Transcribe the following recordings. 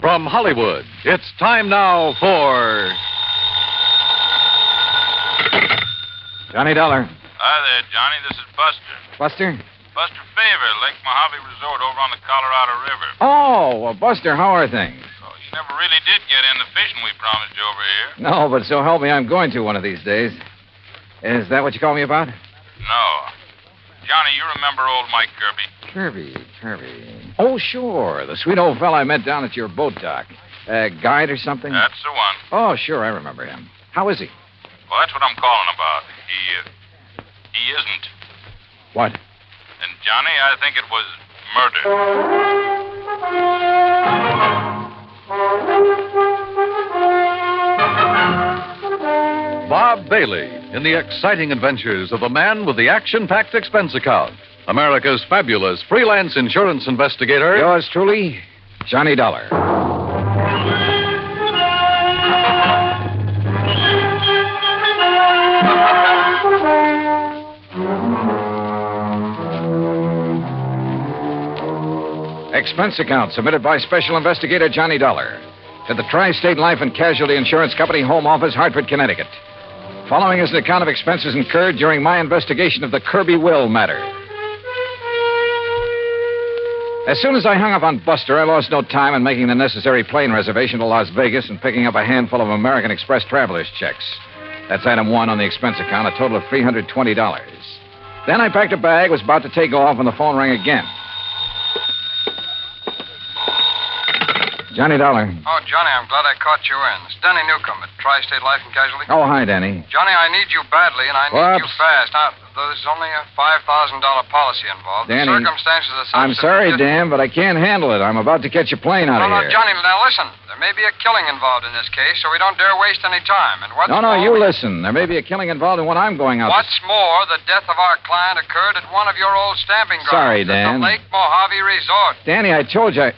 From Hollywood, it's time now for... Johnny Dollar. Hi there, Johnny. This is Buster. Buster? Buster Favor, Lake Mojave Resort over on the Colorado River. Oh, well, Buster, how are things? Oh, you never really did get in the fishing we promised you over here. No, but so help me, I'm going to one of these days. Is that what you called me about? No. Johnny, you remember old Mike Kirbey? Kirby. Oh, sure. The sweet old fella I met down at your boat dock. Guide or something? That's the one. Oh, sure, I remember him. How is he? Well, that's what I'm calling about. He isn't. What? And, Johnny, I think it was murder. Bob Bailey in the exciting adventures of the man with the action-packed expense account. America's fabulous freelance insurance investigator. Yours truly, Johnny Dollar. Expense account submitted by Special Investigator Johnny Dollar to the Tri-State Life and Casualty Insurance Company, Home Office, Hartford, Connecticut. Following is an account of expenses incurred during my investigation of the Kirbey Will Matter. As soon as I hung up on Buster, I lost no time in making the necessary plane reservation to Las Vegas and picking up a handful of American Express traveler's checks. That's item one on the expense account, a total of $320. Then I packed a bag, was about to take off, when the phone rang again. Johnny Dollar. Oh, Johnny, I'm glad I caught you in. It's Danny Newcomb at Tri-State Life and Casualty. Oh, hi, Danny. Johnny, I need you badly, and I need you fast. Now, there's only a $5,000 policy involved. Danny, the circumstances are such I'm sorry, Dan, but I can't handle it. I'm about to catch a plane out of here. No, Johnny, now listen. There may be a killing involved in this case, so we don't dare waste any time. And what's No, more, you listen. There may be a killing involved in what I'm going out What's more, the death of our client occurred at one of your old stamping grounds. Sorry, Dan. At the Lake Mojave Resort. Danny, I told you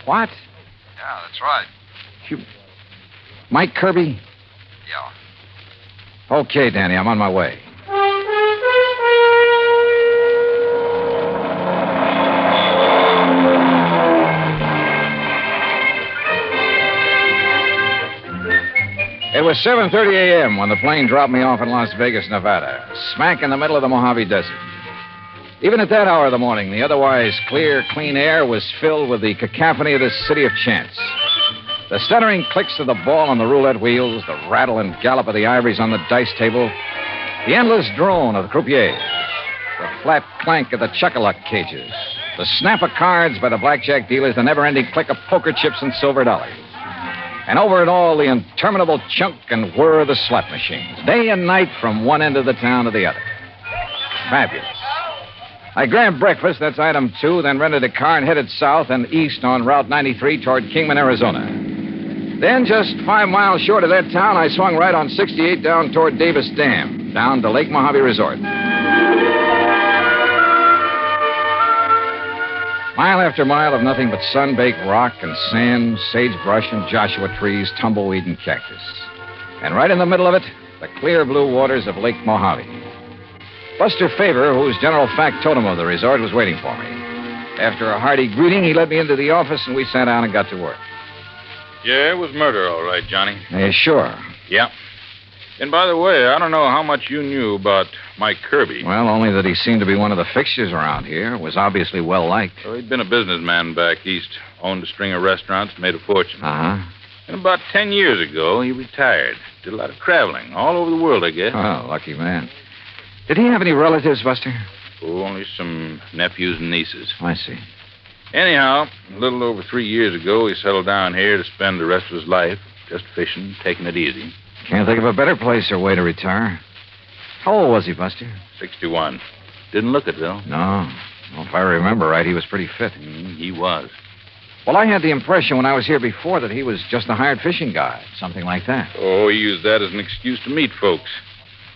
What? Yeah, that's right. Mike Kirbey? Yeah. Okay, Danny, I'm on my way. It was 7:30 a.m. when the plane dropped me off in Las Vegas, Nevada, smack in the middle of the Mojave Desert. Even at that hour of the morning, the otherwise clear, clean air was filled with the cacophony of this city of chance. The stuttering clicks of the ball on the roulette wheels, the rattle and gallop of the ivories on the dice table, the endless drone of the croupiers, the flat clank of the chuck-a-luck cages, the snap of cards by the blackjack dealers, the never-ending click of poker chips and silver dollars. And over it all, the interminable chunk and whir of the slot machines, day and night from one end of the town to the other. Fabulous. I grabbed breakfast, that's item 2, then rented a car and headed south and east on Route 93 toward Kingman, Arizona. Then, just 5 miles short of that town, I swung right on 68 down toward Davis Dam, down to Lake Mojave Resort. Mile after mile of nothing but sun-baked rock and sand, sagebrush and Joshua trees, tumbleweed and cactus. And right in the middle of it, the clear blue waters of Lake Mojave. Buster Favor, who's general factotum of the resort, was waiting for me. After a hearty greeting, he led me into the office, and we sat down and got to work. Yeah, it was murder, all right, Johnny. Sure. Yeah. And by the way, I don't know how much you knew about Mike Kirbey. Well, only that he seemed to be one of the fixtures around here. Was obviously well-liked. Well, he'd been a businessman back east, owned a string of restaurants, made a fortune. Uh-huh. And about 10 years ago, he retired. Did a lot of traveling, all over the world, I guess. Oh, lucky man. Did he have any relatives, Buster? Oh, only some nephews and nieces. I see. Anyhow, a little over 3 years ago, he settled down here to spend the rest of his life just fishing, taking it easy. Can't think of a better place or way to retire. How old was he, Buster? 61. Didn't look it, though. No. Well, if I remember right, he was pretty fit. He was. Well, I had the impression when I was here before that he was just a hired fishing guide, something like that. Oh, he used that as an excuse to meet folks.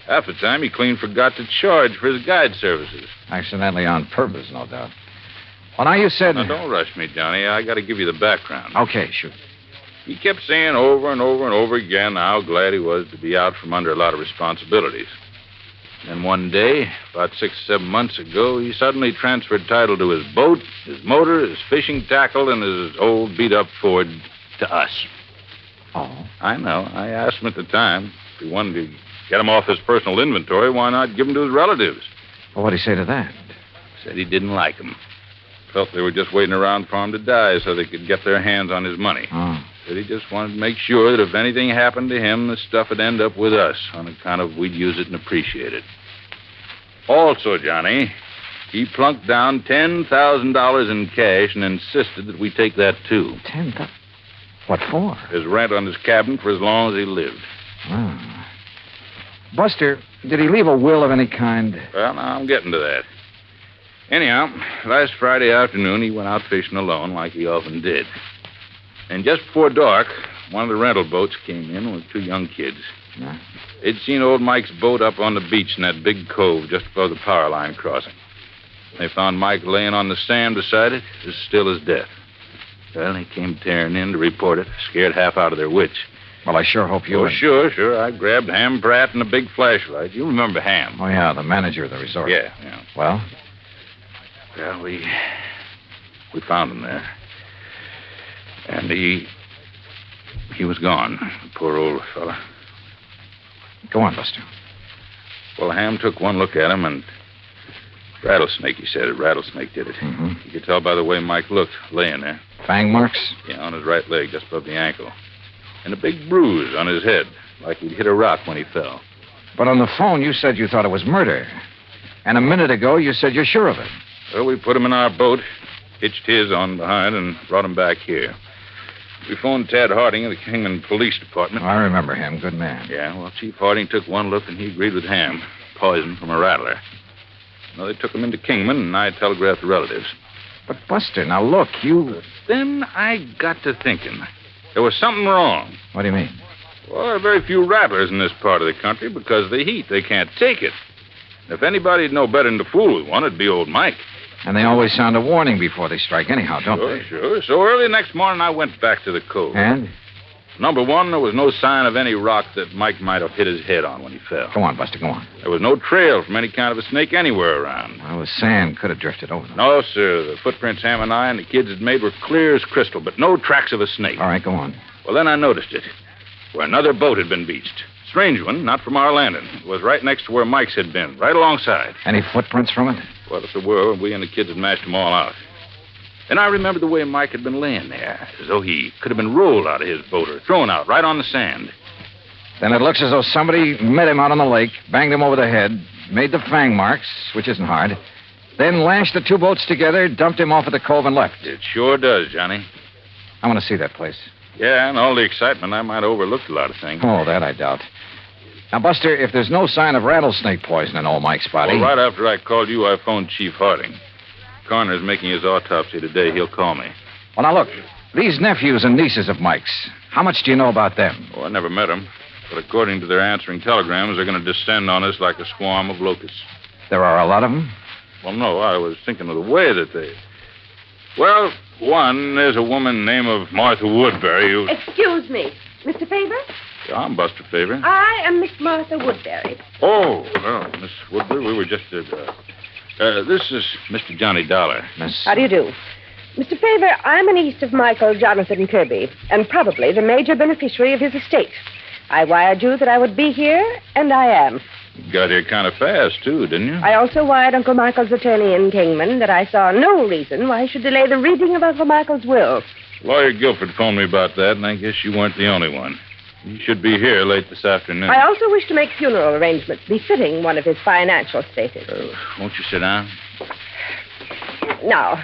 Half the time, he clean forgot to charge for his guide services. Accidentally on purpose, no doubt. Well, now you said... Now, don't rush me, Johnny. I got to give you the background. Okay, shoot. He kept saying over and over and over again how glad he was to be out from under a lot of responsibilities. And one day, about 6 or 7 months ago, he suddenly transferred title to his boat, his motor, his fishing tackle, and his old beat-up Ford to us. Oh? I know. I asked him at the time if he wanted to get him off his personal inventory, why not give him to his relatives? Well, what'd he say to that? Said he didn't like him. Felt they were just waiting around for him to die so they could get their hands on his money. Oh. Said he just wanted to make sure that if anything happened to him, the stuff would end up with us on account of we'd use it and appreciate it. Also, Johnny, he plunked down $10,000 in cash and insisted that we take that, too. $10,000? What for? His rent on his cabin for as long as he lived. Oh. Buster, did he leave a will of any kind? Well, now I'm getting to that. Anyhow, last Friday afternoon, he went out fishing alone like he often did. And just before dark, one of the rental boats came in with 2 young kids. Yeah. They'd seen old Mike's boat up on the beach in that big cove just above the power line crossing. They found Mike laying on the sand beside it, as still as death. Well, they came tearing in to report it, scared half out of their wits. Well, I sure hope you... Oh, sure. I grabbed Ham Pratt and a big flashlight. You remember Ham? Oh, yeah, the manager of the resort. Yeah. Well? Well, we found him there. And he was gone, poor old fella. Go on, Buster. Well, Ham took one look at him, and rattlesnake, he said it. Rattlesnake did it. Mm-hmm. You could tell by the way Mike looked, laying there. Fang marks? Yeah, on his right leg, just above the ankle. And a big bruise on his head, like he'd hit a rock when he fell. But on the phone, you said you thought it was murder. And a minute ago, you said you're sure of it. Well, we put him in our boat, hitched his on behind, and brought him back here. We phoned Tad Harding of the Kingman Police Department. I remember him. Good man. Yeah, well, Chief Harding took one look, and he agreed with Ham. Poison from a rattler. Well, they took him into Kingman, and I telegraphed the relatives. But, Buster, now look, you... Then I got to thinking. There was something wrong. What do you mean? Well, there are very few rattlers in this part of the country because of the heat. They can't take it. If anybody'd know better than to fool with one, it'd be old Mike. And they always sound a warning before they strike anyhow, don't they? Sure. So early next morning, I went back to the cove. And? Number one, there was no sign of any rock that Mike might have hit his head on when he fell. Go on, Buster, go on. There was no trail from any kind of a snake anywhere around. Well, the sand could have drifted over them. No, sir. The footprints Ham and I and the kids had made were clear as crystal, but no tracks of a snake. All right, go on. Well, then I noticed it, where another boat had been beached. Strange one, not from our landing. It was right next to where Mike's had been, right alongside. Any footprints from it? Well, if there were, we and the kids had mashed them all out. Then I remembered the way Mike had been laying there, as though he could have been rolled out of his boat or thrown out right on the sand. Then it looks as though somebody met him out on the lake, banged him over the head, made the fang marks, which isn't hard, then lashed the 2 boats together, dumped him off at the cove, and left. It sure does, Johnny. I want to see that place. Yeah, and all the excitement, I might have overlooked a lot of things. Oh, that I doubt. Now, Buster, if there's no sign of rattlesnake poison in old Mike's body... Well, right after I called you, I phoned Chief Harding. Coroner's making his autopsy today. He'll call me. Well, now, look, these nephews and nieces of Mike's, how much do you know about them? Oh, I never met them. But according to their answering telegrams, they're going to descend on us like a swarm of locusts. There are a lot of them? Well, no, I was thinking of the way that they... Well, one, there's a woman named of Martha Woodbury who... Excuse me. Mr. Faber? Yeah, I'm Buster Faber. I am Miss Martha Woodbury. Oh, well, Miss Woodbury, we were just at... this is Mr. Johnny Dollar. Miss... How do you do? Mr. Faber, I'm a niece of Michael Jonathan Kirbey, and probably the major beneficiary of his estate. I wired you that I would be here, and I am. You got here kind of fast, too, didn't you? I also wired Uncle Michael's attorney in Kingman that I saw no reason why he should delay the reading of Uncle Michael's will. Lawyer Guilford phoned me about that, and I guess you weren't the only one. You should be here late this afternoon. I also wish to make funeral arrangements befitting one of his financial status. Won't you sit down? Now,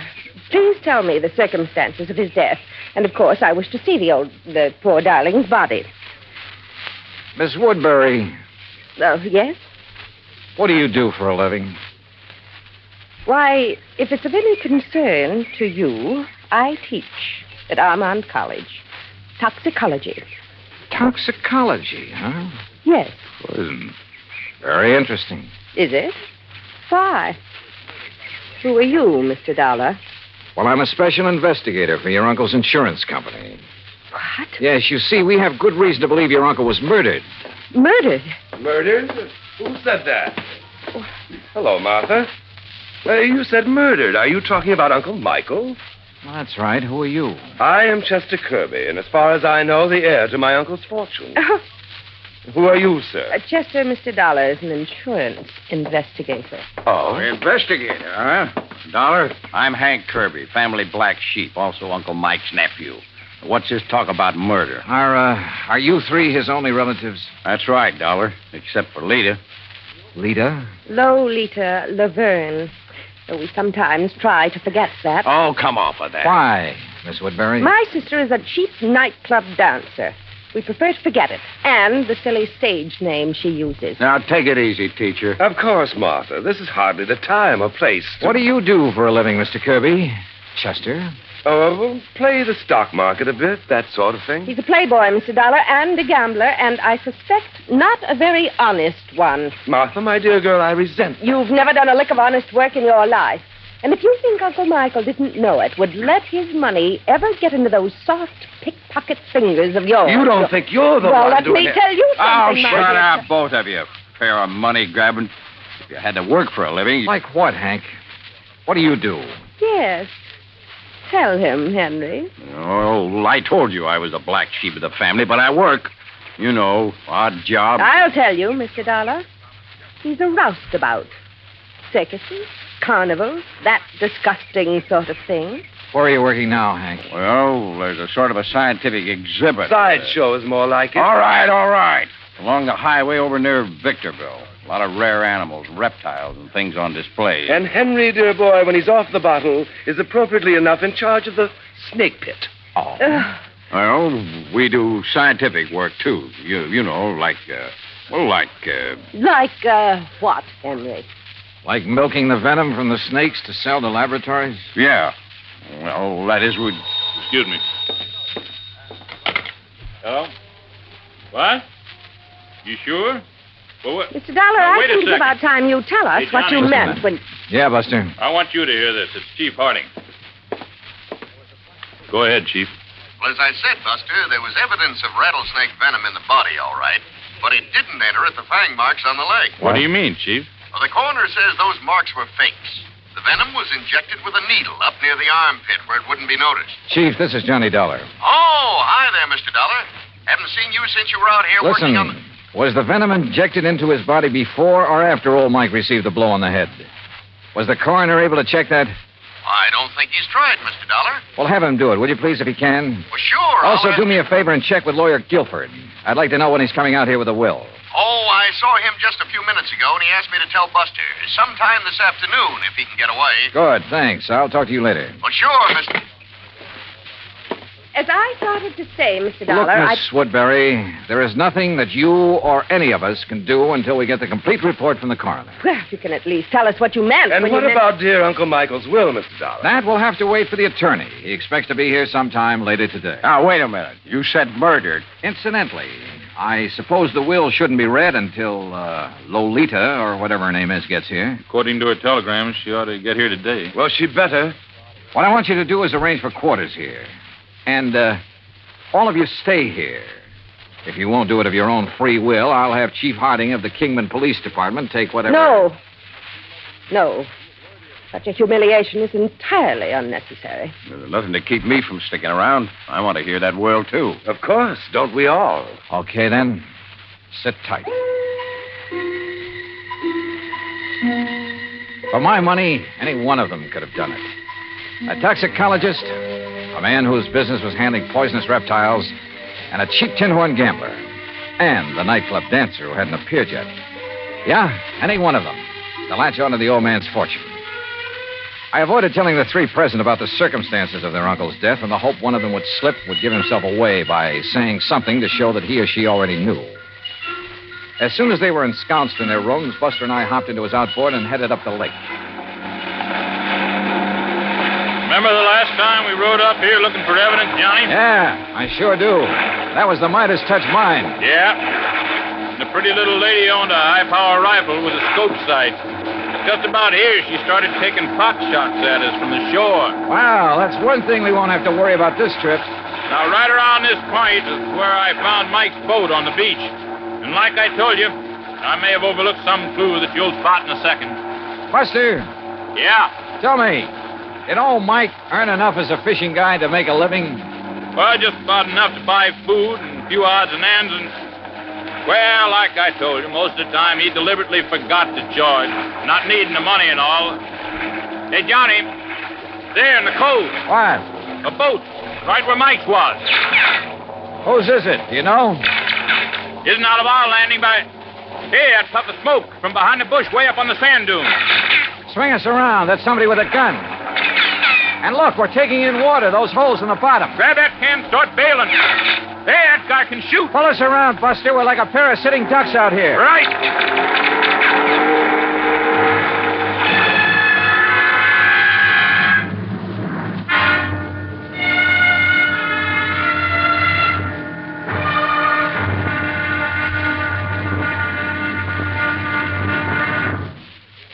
please tell me the circumstances of his death. And, of course, I wish to see the poor darling's body. Miss Woodbury, Yes? what do you do for a living? Why, if it's of any concern to you, I teach at Armand College. Toxicology. Toxicology, huh? Yes. Poison. Very interesting. Is it? Why? Who are you, Mr. Dollar? Well, I'm a special investigator for your uncle's insurance company. What? Yes, you see, we have good reason to believe your uncle was murdered. Murdered? Murdered? Who said that? Hello, Martha. You said murdered. Are you talking about Uncle Michael? Well, that's right. Who are you? I am Chester Kirbey, and as far as I know, the heir to my uncle's fortune. Who are you, sir? Chester, Mr. Dollar is an insurance investigator. Oh. Investigator, huh? Dollar, I'm Hank Kirbey, family black sheep, also Uncle Mike's nephew. What's this talk about murder? Are you three his only relatives? That's right, Dollar, except for Lita. Lita? Lolita Laverne. Though we sometimes try to forget that. Oh, come off of that. Why, Miss Woodbury? My sister is a cheap nightclub dancer. We prefer to forget it. And the silly stage name she uses. Now, take it easy, teacher. Of course, Martha. This is hardly the time or place to... What do you do for a living, Mr. Kirbey? Chester? Oh, well, play the stock market a bit, that sort of thing. He's a playboy, Mr. Dollar, and a gambler, and I suspect not a very honest one. Martha, my dear girl, I resent that. You've never done a lick of honest work in your life. And if you think Uncle Michael didn't know it, would let his money ever get into those soft pickpocket fingers of yours? You don't think you're the well, one let doing me it. tell you Oh, something, my shut dear. up, both of you. Pair of money grabbing. If you had to work for a living. Like what, Hank? What do you do? Yes. Tell him, Henry. Oh, I told you I was the black sheep of the family, but I work. You know, odd job. I'll tell you, Mr. Dollar. He's a roustabout. Circuses, carnivals, that disgusting sort of thing. Where are you working now, Hank? Well, there's a sort of a scientific exhibit. Sideshow is more like it. All right. Along the highway over near Victorville. A lot of rare animals, reptiles, and things on display. And Henry, dear boy, when he's off the bottle, is appropriately enough in charge of the snake pit. Oh. Well, we do scientific work, too. You know, like What, Henry? Like milking the venom from the snakes to sell to laboratories? Yeah. Well, that is, we... Excuse me. Hello? What? You sure? Well, what? Mr. Dollar, Now, I wait a think it's second. about time you tell us Hey, what Johnny, you listen a meant when... Yeah, Buster. I want you to hear this. It's Chief Harding. Go ahead, Chief. Well, as I said, Buster, there was evidence of rattlesnake venom in the body, all right. But it didn't enter at the fang marks on the leg. What do you mean, Chief? Well, the coroner says those marks were fakes. The venom was injected with a needle up near the armpit where it wouldn't be noticed. Chief, this is Johnny Dollar. Oh, hi there, Mr. Dollar. Haven't seen you since you were out here Listen, working on the... was the venom injected into his body before or after old Mike received the blow on the head? Was the coroner able to check that? I don't think he's tried, Mr. Dollar. Well, have him do it, will you please, if he can? Well, sure. Also, I'll do me a favor and check with lawyer Guilford. I'd like to know when he's coming out here with a will. Oh, I saw him just a few minutes ago, and he asked me to tell Buster. Sometime this afternoon, if he can get away. Good, thanks. I'll talk to you later. Well, sure, Mr. As I started to say, Mr. Look, Dollar, Miss Woodbury, there is nothing that you or any of us can do until we get the complete report from the coroner. Well, you can at least tell us what you meant. And when what you meant... about dear Uncle Michael's will, Mr. Dollar? That will have to wait for the attorney. He expects to be here sometime later today. Now, wait a minute. You said murdered. Incidentally, I suppose the will shouldn't be read until Lolita, or whatever her name is, gets here. According to a telegram, she ought to get here today. Well, she'd better. What I want you to do is arrange for quarters here. And all of you stay here. If you won't do it of your own free will, I'll have Chief Harding of the Kingman Police Department take whatever... No. Such a humiliation is entirely unnecessary. There's nothing to keep me from sticking around. I want to hear that will, too. Of course, don't we all? Okay, then. Sit tight. For my money, any one of them could have done it. A toxicologist, a man whose business was handling poisonous reptiles, and a cheap tin horn gambler, and the nightclub dancer who hadn't appeared yet. Yeah, any one of them to latch onto the old man's fortune. I avoided telling the three present about the circumstances of their uncle's death in the hope one of them would give himself away by saying something to show that he or she already knew. As soon as they were ensconced in their rooms, Buster and I hopped into his outboard and headed up the lake. Remember the last time we rode up here looking for evidence, Johnny? Yeah, I sure do. That was the Midas touch mine. Yeah. The pretty little lady owned a high-power rifle with a scope sight. Just about here, she started taking pot shots at us from the shore. Wow, that's one thing we won't have to worry about this trip. Now, right around this point is where I found Mike's boat on the beach. And like I told you, I may have overlooked some clue that you'll spot in a second. Buster, Yeah. tell me, did old Mike earn enough as a fishing guide to make a living? Well, just about enough to buy food and a few odds and ends and... Well, like I told you, most of the time he deliberately forgot to charge, not needing the money and all. Hey, Johnny, there in the cove, What? a boat, right where Mike's was. Whose is it? Do you know? Isn't out of our landing by... Hey, that puff of smoke from behind the bush way up on the sand dune. Swing us around. That's somebody with a gun. And look, we're taking in water, those holes in the bottom. Grab that can, start bailing. Hey, that guy can shoot. Pull us around, Buster. We're like a pair of sitting ducks out here. Right.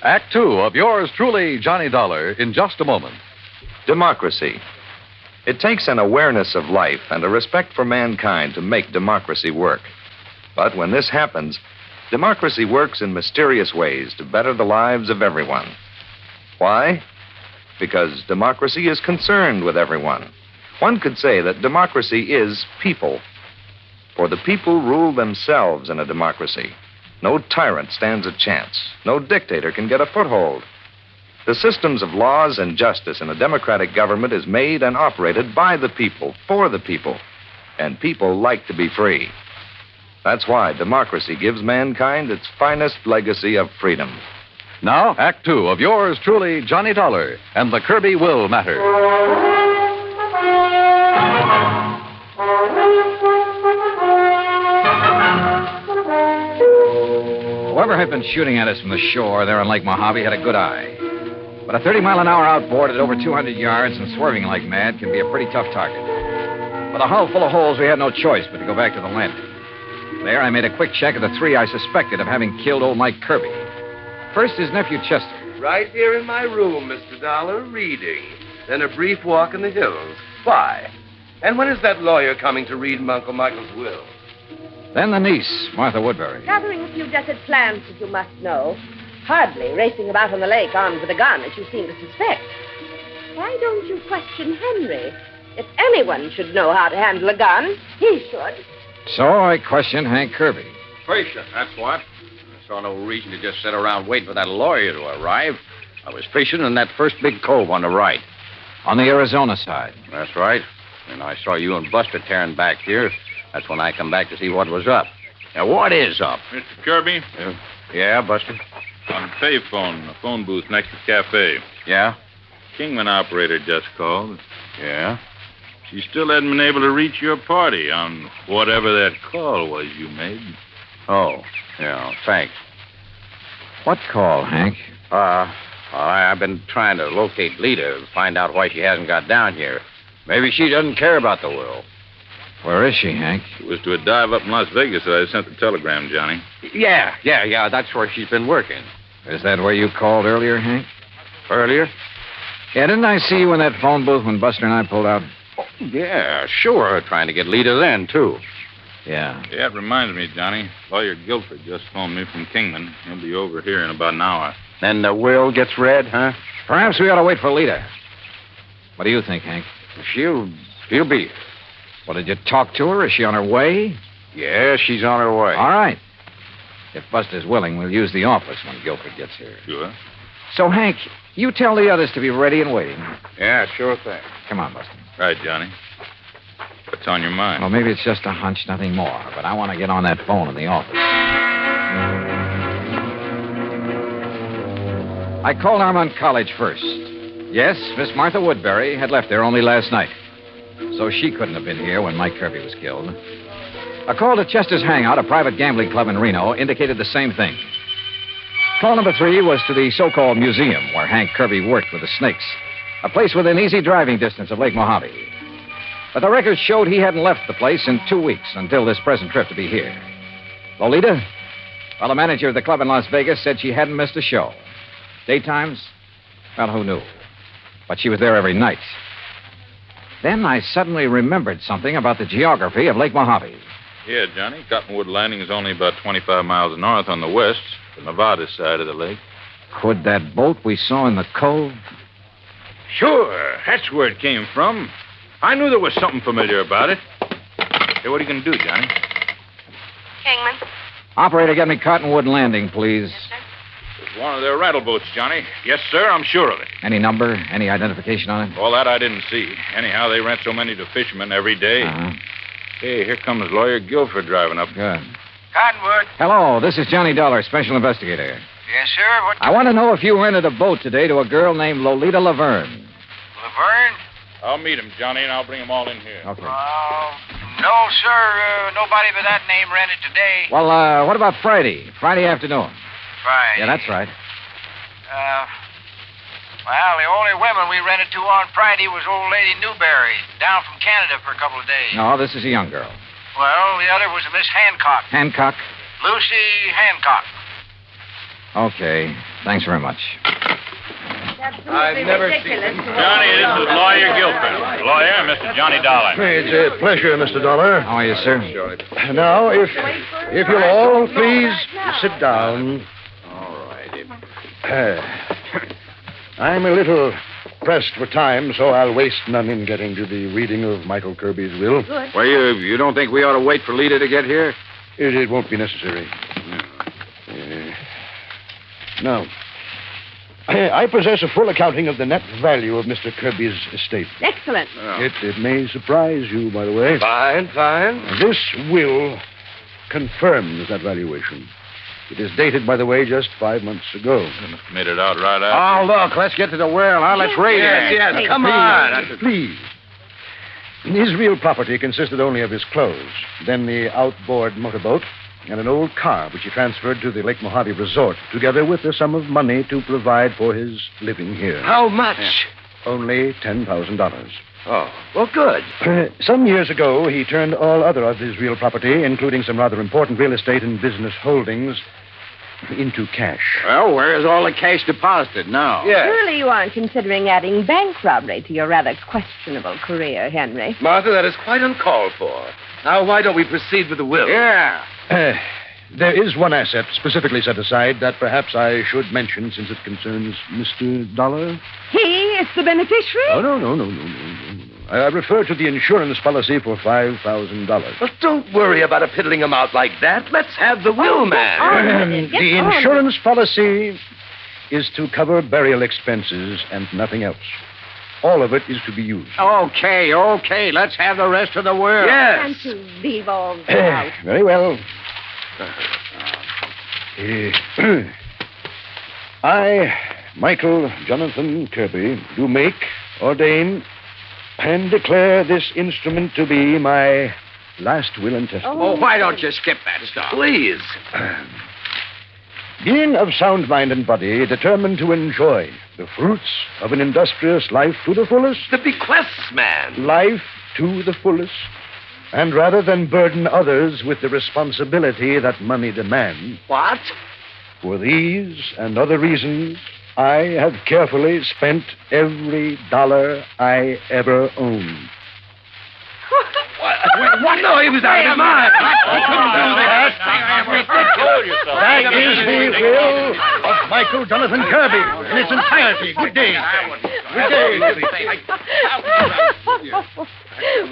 Act two of yours truly, Johnny Dollar, in just a moment. Democracy. It takes an awareness of life and a respect for mankind to make democracy work. But when this happens, democracy works in mysterious ways to better the lives of everyone. Why? Because democracy is concerned with everyone. One could say that democracy is people. For the people rule themselves in a democracy. No tyrant stands a chance. No dictator can get a foothold. The systems of laws and justice in a democratic government is made and operated by the people, for the people. And people like to be free. That's why democracy gives mankind its finest legacy of freedom. Now, Act two of yours truly, Johnny Dollar, and the Kirbey Will Matter. Whoever had been shooting at us from the shore there on Lake Mojave had a good eye. But a 30-mile-an-hour outboard at over 200 yards and swerving like mad can be a pretty tough target. With a hull full of holes, we had no choice but to go back to the landing. There, I made a quick check of the three I suspected of having killed old Mike Kirbey. First, his nephew Chester. Right here in my room, Mr. Dollar, reading. Then a brief walk in the hills. Why? And when is that lawyer coming to read Uncle Michael's will? Then the niece, Martha Woodbury. Gathering a few desert plants, as you must know. Hardly racing about on the lake armed with a gun, as you seem to suspect. Why don't you question Henry? If anyone should know how to handle a gun, he should. So I questioned Hank Kirbey. Patient, that's what. I saw no reason to just sit around waiting for that lawyer to arrive. I was fishing in that first big cove on the right. On the Arizona side. That's right. And I saw you and Buster tearing back here. That's when I come back to see what was up. Now, what is up? Mr. Kirbey? Yeah, Buster? On the payphone, the phone booth next to the cafe. Yeah? Kingman operator just called. Yeah? She still hadn't been able to reach your party on whatever that call was you made. Oh, yeah, thanks. What call, Hank? I've been trying to locate Lita, find out why she hasn't got down here. Maybe she doesn't care about the will. Where is she, Hank? It was to a dive up in Las Vegas that I sent the telegram, Johnny. Yeah, that's where she's been working. Is that where you called earlier, Hank? Earlier? Yeah, didn't I see you in that phone booth when Buster and I pulled out? Oh, yeah, sure. Trying to get Lita then, too. Yeah. Yeah, it reminds me, Johnny. Lawyer Guilford just phoned me from Kingman. He'll be over here in about an hour. Then the will gets read, huh? Perhaps we ought to wait for Lita. What do you think, Hank? She'll be... Well, did you talk to her? Is she on her way? Yeah, she's on her way. All right. If Buster's willing, we'll use the office when Guilford gets here. Sure. So, Hank, you tell the others to be ready and waiting. Yeah, sure thing. Come on, Buster. Right, Johnny. What's on your mind? Well, maybe it's just a hunch, nothing more. But I want to get on that phone in the office. I called Armand College first. Yes, Miss Martha Woodbury had left there only last night. So she couldn't have been here when Mike Kirbey was killed. A call to Chester's Hangout, a private gambling club in Reno, indicated the same thing. Call number 3 was to the so-called museum where Hank Kirbey worked with the snakes, a place within easy driving distance of Lake Mojave. But the records showed he hadn't left the place in 2 weeks until this present trip to be here. Lolita? Well, the manager of the club in Las Vegas said she hadn't missed a show. Daytimes? Well, who knew? But she was there every night. Then I suddenly remembered something about the geography of Lake Mojave. Yeah, Johnny. Cottonwood Landing is only about 25 miles north on the west, the Nevada side of the lake. Could that boat we saw in the cove? Sure. That's where it came from. I knew there was something familiar about it. Hey, what are you going to do, Johnny? Kingman. Operator, get me Cottonwood Landing, please. Yes, sir. It's one of their rental boats, Johnny. Yes, sir, I'm sure of it. Any number? Any identification on it? All that I didn't see. Anyhow, they rent so many to fishermen every day. Uh-huh. Hey, here comes Lawyer Guilford driving up. Good. Cottonwood. Hello, this is Johnny Dollar, special investigator. Yes, sir. What? I want to know if you rented a boat today to a girl named Lolita Laverne. Laverne? I'll meet him, Johnny, and I'll bring them all in here. Okay. No, sir. Nobody but that name rented today. Well, what about Friday? Friday afternoon. Friday. Yeah, that's right. Well, the only women we rented to on Friday was old lady Newberry, down from Canada for a couple of days. No, this is a young girl. Well, the other was a Miss Hancock. Hancock? Lucy Hancock. Okay. Thanks very much. Absolutely ridiculous. Johnny, this is Lawyer Guilford. Lawyer, Mr. Johnny Dollar. It's a pleasure, Mr. Dollar. How are you, sir? Now, if you'll all please sit down. All righty. I'm a little pressed for time, so I'll waste none in getting to the reading of Michael Kirbey's will. Good. Well, you don't think we ought to wait for Lita to get here? It won't be necessary. Now, I possess a full accounting of the net value of Mr. Kirbey's estate. Excellent. It may surprise you, by the way. Fine, fine. This will confirms that valuation. It is dated, by the way, just 5 months ago. Made it out right after. Oh, look, let's get to the will. Now, let's read it. Yes, Come on. Please. His real property consisted only of his clothes, then the outboard motorboat, and an old car which he transferred to the Lake Mojave Resort, together with a sum of money to provide for his living here. How much? Only $10,000. Oh, well, good. Some years ago, he turned all other of his real property, including some rather important real estate and business holdings, into cash. Well, where is all the cash deposited now? Yes. Surely you aren't considering adding bank robbery to your rather questionable career, Henry. Martha, that is quite uncalled for. Now, why don't we proceed with the will? Yeah. There is one asset specifically set aside that perhaps I should mention since it concerns Mr. Dollar. He is the beneficiary? Oh, no. I refer to the insurance policy for $5,000. Well, don't worry about a piddling amount like that. Let's have the will, man. Get The on. insurance policy is to cover burial expenses and nothing else. All of it is to be used. Okay. Let's have the rest of the will. Yes. Can't you leave all that out? Very well. I, Michael Jonathan Kirbey, do make, ordain, and declare this instrument to be my last will and testament. Oh, why don't you skip that stuff? Please. Being of sound mind and body, determined to enjoy the fruits of an industrious life to the fullest. The bequests, man. Life to the fullest. And rather than burden others with the responsibility that money demands, What? for these and other reasons, I have carefully spent every dollar I ever owned. What? No, he was out of his mind. He couldn't do that. That is the will of Michael Jonathan Kirbey in its entirety. Good day. Good day.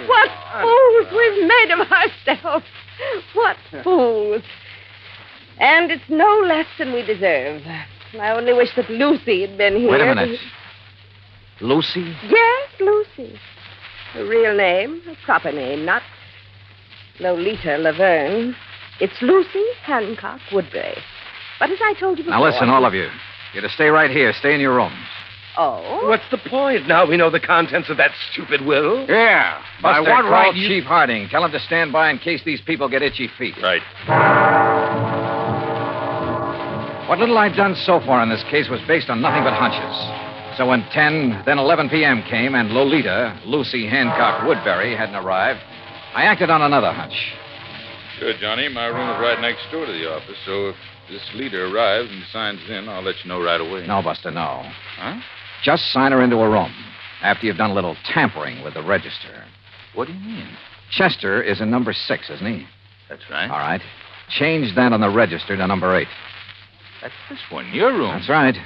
What fools we've made of ourselves. What fools. And it's no less than we deserve. I only wish that Lucy had been here. Wait a minute. Lucy? Yes, Lucy. Her real name, her proper name, not Lolita Laverne. It's Lucy Hancock Woodbury. But as I told you before... Now listen, all of you. You're to stay right here. Stay in your rooms. Oh? What's the point? Now we know the contents of that stupid will. Yeah. By Buster, what call right Chief Harding. Tell him to stand by in case these people get itchy feet. Right. What little I'd done so far in this case was based on nothing but hunches. So when 10, then 11 p.m. came and Lolita, Lucy Hancock Woodbury, hadn't arrived, I acted on another hunch. Sure, Johnny. My room is right next door to the office, so if this leader arrives and signs in, I'll let you know right away. No, Buster, no. Huh? Just sign her into a room after you've done a little tampering with the register. What do you mean? Chester is in number 6, isn't he? That's right. All right. Change that on the register to number 8. That's this one, your room. That's right.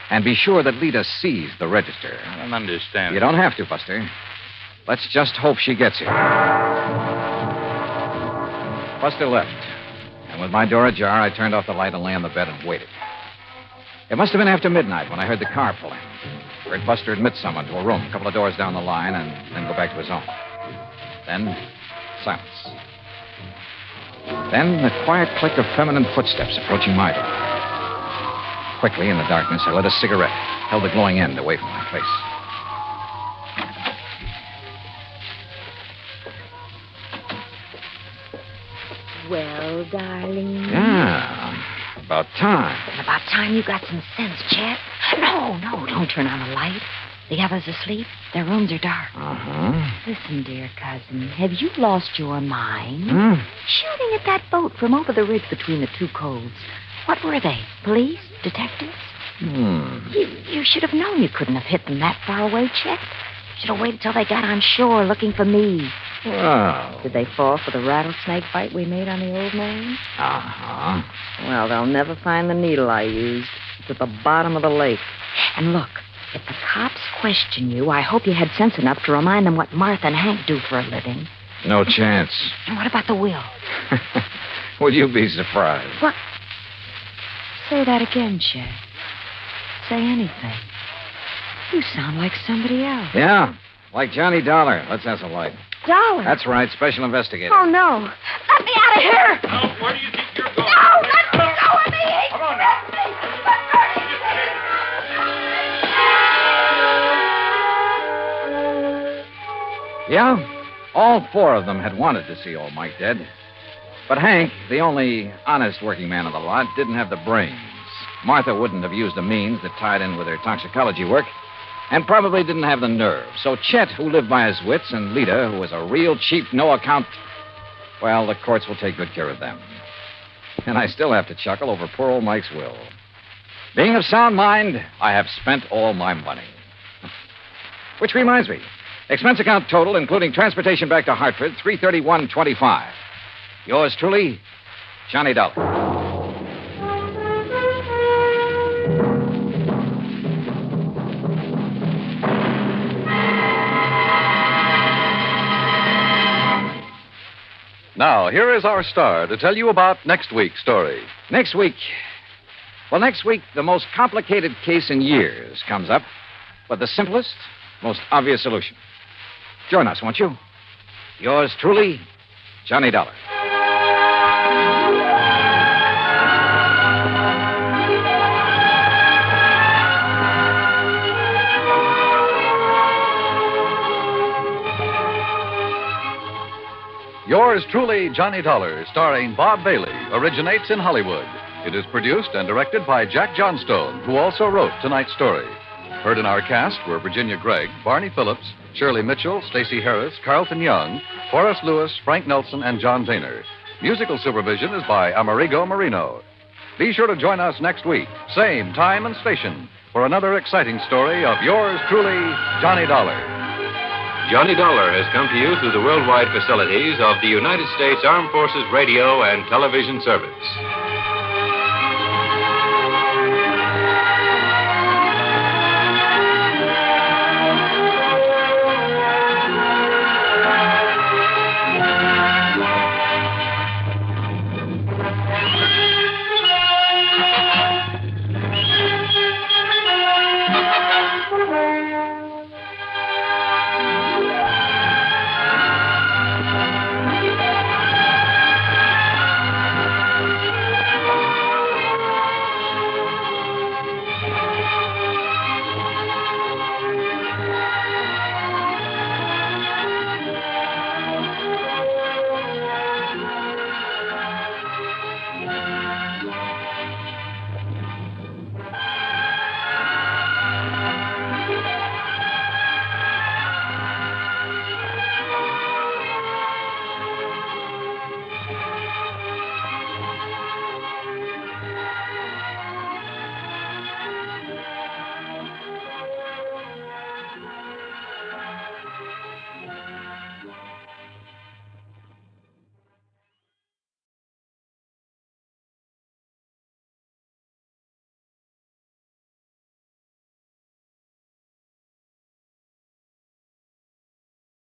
And be sure that Lita sees the register. I don't understand. You don't have to, Buster. Let's just hope she gets here. Buster left. And with my door ajar, I turned off the light and lay on the bed and waited. It must have been after midnight when I heard the car pull in. Heard Buster admit someone to a room a couple of doors down the line and then go back to his own. Then, silence. Then the quiet click of feminine footsteps approaching my door. Quickly, in the darkness, I lit a cigarette, held the glowing end away from my face. Well, darling. Yeah, about time. About time you got some sense, Chet. No, don't turn on the light. The others asleep. Their rooms are dark. Uh-huh. Listen, dear cousin, have you lost your mind? Hmm? Shooting at that boat from over the ridge between the two coves. What were they? Police? Detectives? You should have known you couldn't have hit them that far away, Chet. You should have waited till they got on shore looking for me. Well. Did they fall for the rattlesnake bite we made on the old man? Uh-huh. Well, they'll never find the needle I used. It's at the bottom of the lake. And look, if the cops question you, I hope you had sense enough to remind them what Martha and Hank do for a living. No chance. And what about the will? Would you be surprised? What? Say that again, Chet. Say anything. You sound like somebody else. Yeah, like Johnny Dollar. Let's have some light. Dollar? That's right, special investigator. Oh, no. Let me out of here! Now, where do you think you're going? No, let me go of me! Come on now. Yeah, all four of them had wanted to see old Mike dead. But Hank, the only honest working man of the lot, didn't have the brains. Martha wouldn't have used the means that tied in with her toxicology work, and probably didn't have the nerve. So Chet, who lived by his wits, and Lita, who was a real cheap, no-account... Well, the courts will take good care of them. And I still have to chuckle over poor old Mike's will. Being of sound mind, I have spent all my money. Which reminds me, expense account total, including transportation back to Hartford, $331.25. Yours truly, Johnny Dollar. Now, here is our star to tell you about next week's story. Next week, the most complicated case in years comes up with the simplest, most obvious solution. Join us, won't you? Yours truly, Johnny Dollar. Yours truly, Johnny Dollar, starring Bob Bailey, originates in Hollywood. It is produced and directed by Jack Johnstone, who also wrote tonight's story. Heard in our cast were Virginia Gregg, Barney Phillips, Shirley Mitchell, Stacey Harris, Carlton Young, Forrest Lewis, Frank Nelson, and John Daner. Musical supervision is by Amerigo Marino. Be sure to join us next week, same time and station, for another exciting story of yours truly, Johnny Dollar. Johnny Dollar has come to you through the worldwide facilities of the United States Armed Forces Radio and Television Service.